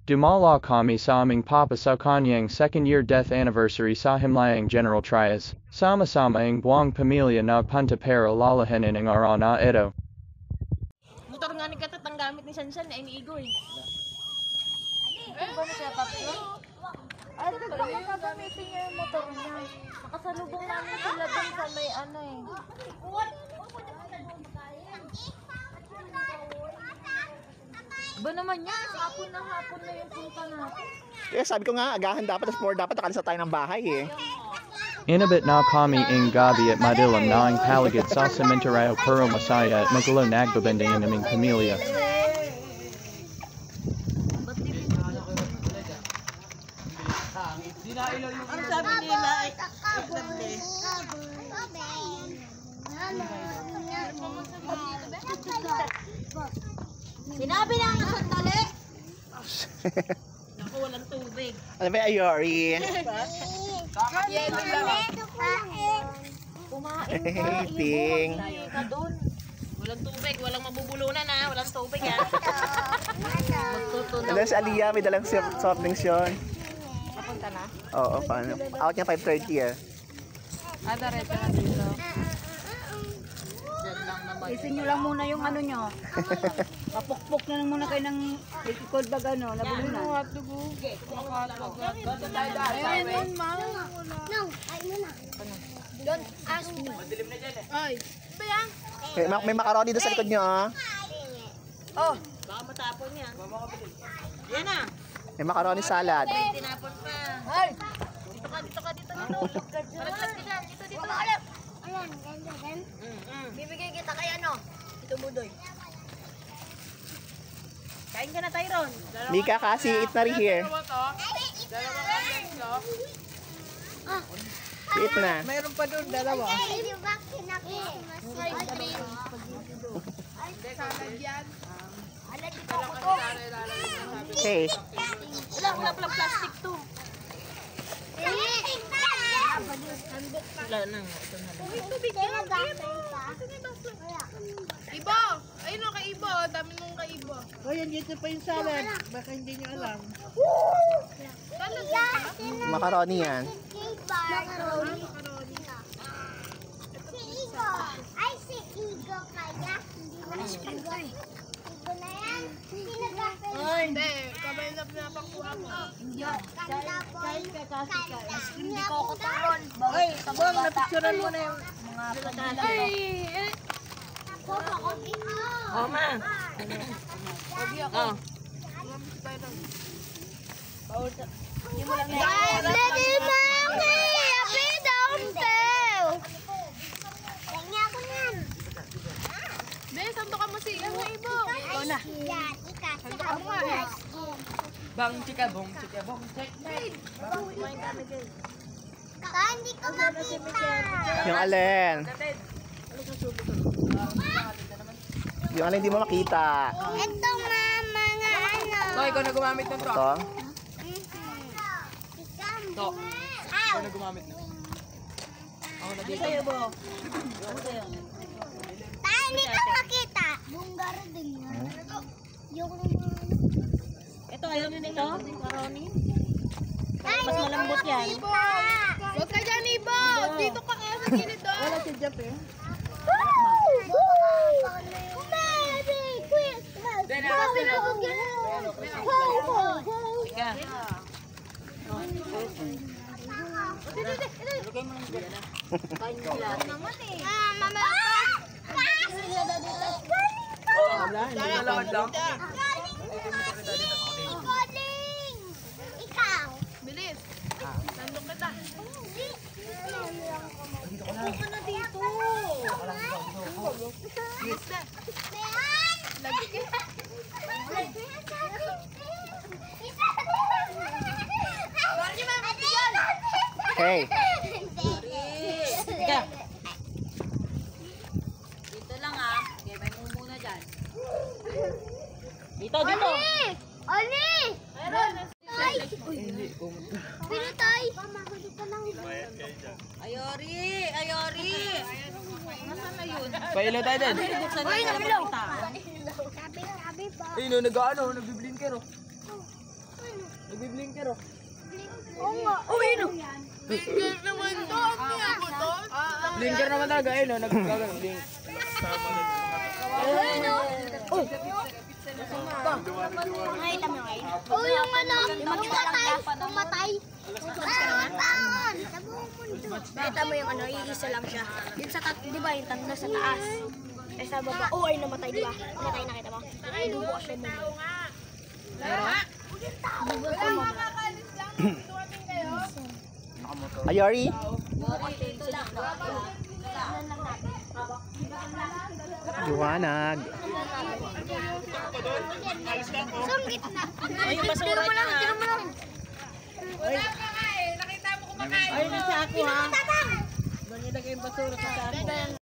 Dumala kami sa aming papa sa kanyang second-year death anniversary sa himlayang General Trias. Sama-sama ang buong pamilya nagpunta para lalahanin ang araw na ito. Motor nga ni Katat ang gamit ni Shanshan ay ni Igo eh. Ano ba na siya tatlo? Ay, ito ba yung gamitin niya yung motor niya? Nakasalubong namin sila dun sa may ano eh. Ba naman yan? Hapon na yung punta natin. Kaya sabi ko nga, agahan dapat, tapos 4 dapat, nakalisa tayo ng bahay eh. Inabit na kami ang gabi at madilim na ang palagid sa cementerio pero masaya at magulo nagbabanding ang aming pamilya. Ano sabi nila? Sinabi na nga sandali. Naku, walang tubig. Ano ba, Ayori? Kumain ka, Ting. ka doon. Walang tubig, walang mabubulunan ha. Walang tubig ha. Magtutunaw. Alam si Aliyah, may dalang soft drinks yun. Papunta na? Oo, paano? Out niya 5:30 eh. Diretso na dito. Isin nyo lang muna yung ano nyo. Papukpok na lang muna kayo ng likod bag ano, nabuli na. Ayun, ma. Don't ask me. Ay, ba yan? May macaroni doon sa likod niyo ah. Oh, baka matapon yan. Yan na. May macaroni salad. Tinapon pa. Ay! Dito ka. Malaglag ka dyan. Dito. Ayan, ganyan. Bibigay kita kay ano? Ito Budoy. Kain ka na, Tyron. Mika, kasi eat na rin here. Eat na. Mayroon pa doon, dalawa. Di ba kinakita? Okay. Wala palang plastic to. Wala na. Ito na lang. Tubig ka na Ibo! Ayun o, kay Ibo. Dami nung kay Ibo. O yan, dito pa yung salad. Baka hindi nyo alam. Macaroni yan. Macaroni. Si Igo. Ay, si Igo kaya. Hindi na Igo na yan. Sino ba? Hindi, kamay na pinapakuha mo. Hindi ko ako taron. Ay, tabang, napicturan mo na yung mga Oh, ma. Oh. Hindi mo lang happy down there. Tingnan ko yan. Be, sandukan mo si Ibo. Ikaw na. Yan, ikaw. Sandukan mo nga. Bang chika, bong check. Hindi ko makita. Yung alin. Yung alin hindi mo makita. Ito mga ano. So, ikaw na gumamit ng truck. Ito. To. Ikaw na gumamit na. Ako na dito. Tayo, hindi ko makita. Bunggar din yan. Yung Ito, ayaw nyo nito? Macaroni? Mas malambot yan. Huwag ka dyan, Ibo! Dito ka nga sa gilid doon. wala si Jeff eh. Merry Christmas! Ika. Mama, Lalawad lang. Ikaling! Ikaw! Bilis. Sandok kita. Ika na dito! Lagi ka. Okay. Ika. Dito lang ha. Okay, may mumuna dyan. Dito. Oli! Tay! Pero tay! Ayori! Nasaan na yun? Pailaw tayo din. Buksan na kita. Sabi ba? Ay, no, nag-ano, nagbiblin kayo. Nagbi-blinker oh. Oo nga. Uy, no. Bigyan naman to. Ang ako to. Blinker naman talaga eh no. Nag-blink. Nakita mo yun? Oh, yung ano, pumatay. Taon! Sa buong mundo. Nakita mo yung ano, iisa lang siya. Yung sa di ba yung tatlo sa taas? Eh sa baba, oh ay namatay di ba? Namatay nakita mo? Ay, dugo siya mo. Ayori? Liwanag. Sunggit na. Ayun, basura mo lang, tira mo lang. Nakita mo kumakain. Ayun na sa ako ha. Tatang! Doon nilagay yung basura sa ako.